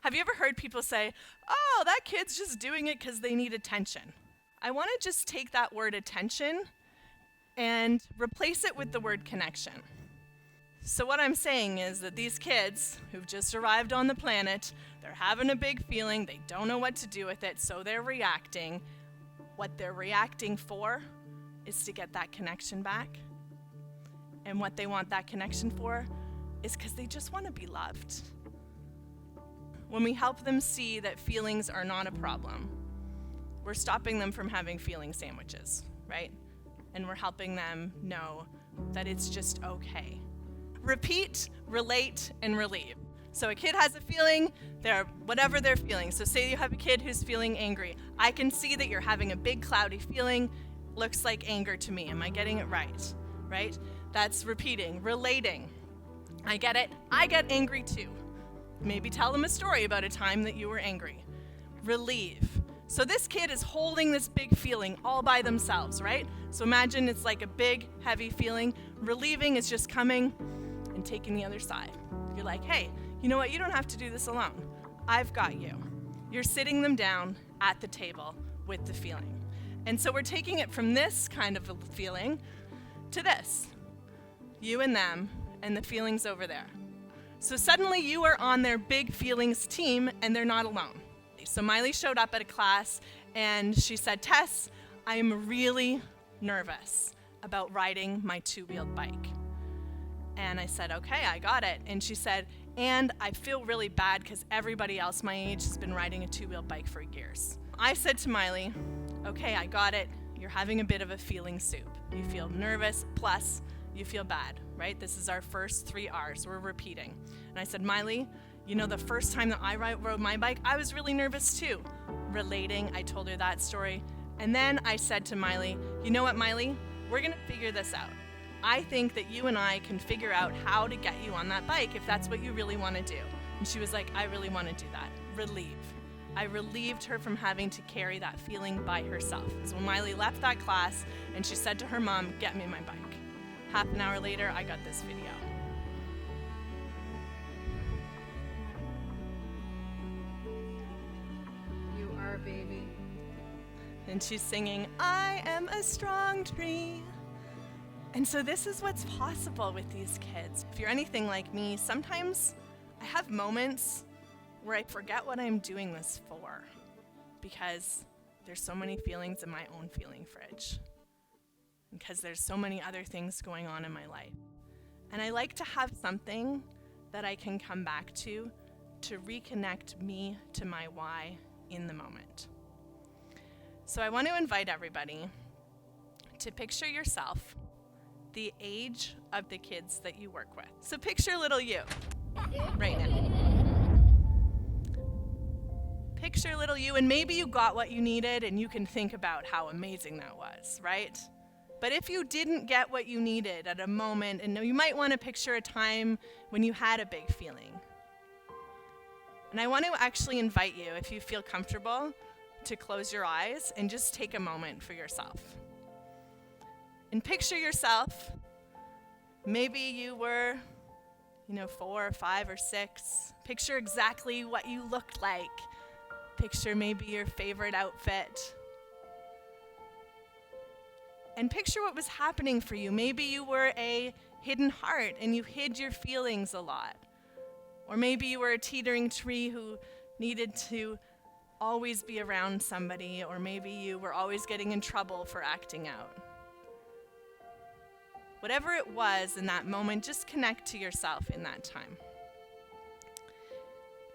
Have you ever heard people say, oh, that kid's just doing it because they need attention? I want to just take that word attention and replace it with the word connection. So what I'm saying is that these kids who've just arrived on the planet, they're having a big feeling, they don't know what to do with it, so they're reacting. What they're reacting for is to get that connection back. And what they want that connection for is because they just want to be loved. When we help them see that feelings are not a problem, we're stopping them from having feeling sandwiches, right? And we're helping them know that it's just okay. Repeat, relate, and relieve. So a kid has a feeling, whatever they're feeling. So say you have a kid who's feeling angry. I can see that you're having a big cloudy feeling. Looks like anger to me. Am I getting it right? Right? That's repeating. Relating. I get it. I get angry too. Maybe tell them a story about a time that you were angry. Relieve. So this kid is holding this big feeling all by themselves, right? So imagine it's like a big, heavy feeling. Relieving is just coming and taking the other side. You're like, hey, you know what? You don't have to do this alone. I've got you. You're sitting them down at the table with the feeling. And so we're taking it from this kind of a feeling to this. You and them and the feelings over there. So suddenly you are on their big feelings team and they're not alone. So Miley showed up at a class and she said, Tess, I am really nervous about riding my two-wheeled bike. And I said, okay, I got it. And she said, and I feel really bad because everybody else my age has been riding a two-wheeled bike for years. I said to Miley, okay, I got it. You're having a bit of a feeling soup. You feel nervous, plus you feel bad, right? This is our first 3 R's. We're repeating. And I said, Miley, you know, the first time that I rode my bike, I was really nervous too. Relating, I told her that story. And then I said to Miley, you know what, Miley? We're going to figure this out. I think that you and I can figure out how to get you on that bike if that's what you really want to do. And she was like, I really want to do that. Relieve. I relieved her from having to carry that feeling by herself. So when Miley left that class and she said to her mom, get me my bike. Half an hour later, I got this video. You are a baby. And she's singing, I am a strong tree. And so this is what's possible with these kids. If you're anything like me, sometimes I have moments where I forget what I'm doing this for because there's so many feelings in my own feeling fridge. Because there's so many other things going on in my life. And I like to have something that I can come back to reconnect me to my why in the moment. So I want to invite everybody to picture yourself the age of the kids that you work with. So picture little you right now. Picture little you, and maybe you got what you needed and you can think about how amazing that was, right? But if you didn't get what you needed at a moment, and you might want to picture a time when you had a big feeling. And I want to actually invite you, if you feel comfortable, to close your eyes and just take a moment for yourself. And picture yourself, maybe you were, 4 or 5 or 6. Picture exactly what you looked like. Picture maybe your favorite outfit. And picture what was happening for you. Maybe you were a hidden heart and you hid your feelings a lot. Or maybe you were a teetering tree who needed to always be around somebody. Or maybe you were always getting in trouble for acting out. Whatever it was in that moment, just connect to yourself in that time.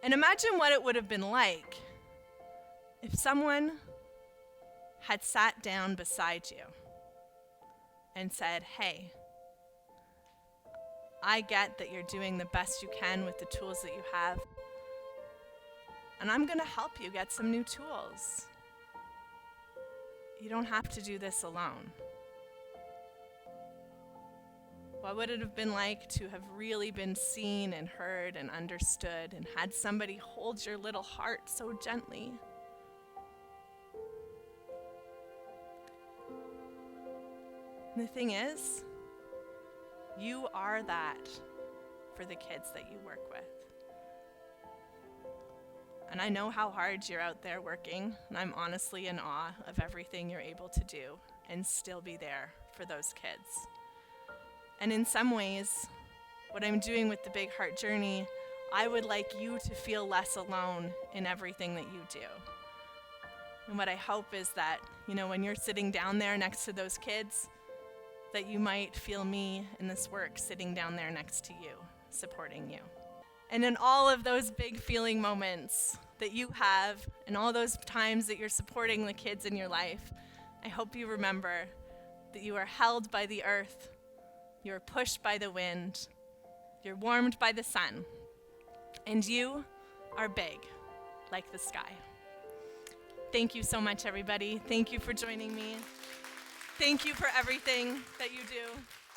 And imagine what it would have been like if someone had sat down beside you and said, hey, I get that you're doing the best you can with the tools that you have, and I'm going to help you get some new tools. You don't have to do this alone. What would it have been like to have really been seen and heard and understood and had somebody hold your little heart so gently? And the thing is, you are that for the kids that you work with. And I know how hard you're out there working, and I'm honestly in awe of everything you're able to do and still be there for those kids. And in some ways, what I'm doing with the Big Heart Journey, I would like you to feel less alone in everything that you do. And what I hope is that, when you're sitting down there next to those kids, that you might feel me in this work sitting down there next to you, supporting you. And in all of those big feeling moments that you have, and all those times that you're supporting the kids in your life, I hope you remember that you are held by the earth, you are pushed by the wind, you're warmed by the sun, and you are big, like the sky. Thank you so much, everybody. Thank you for joining me. Thank you for everything that you do.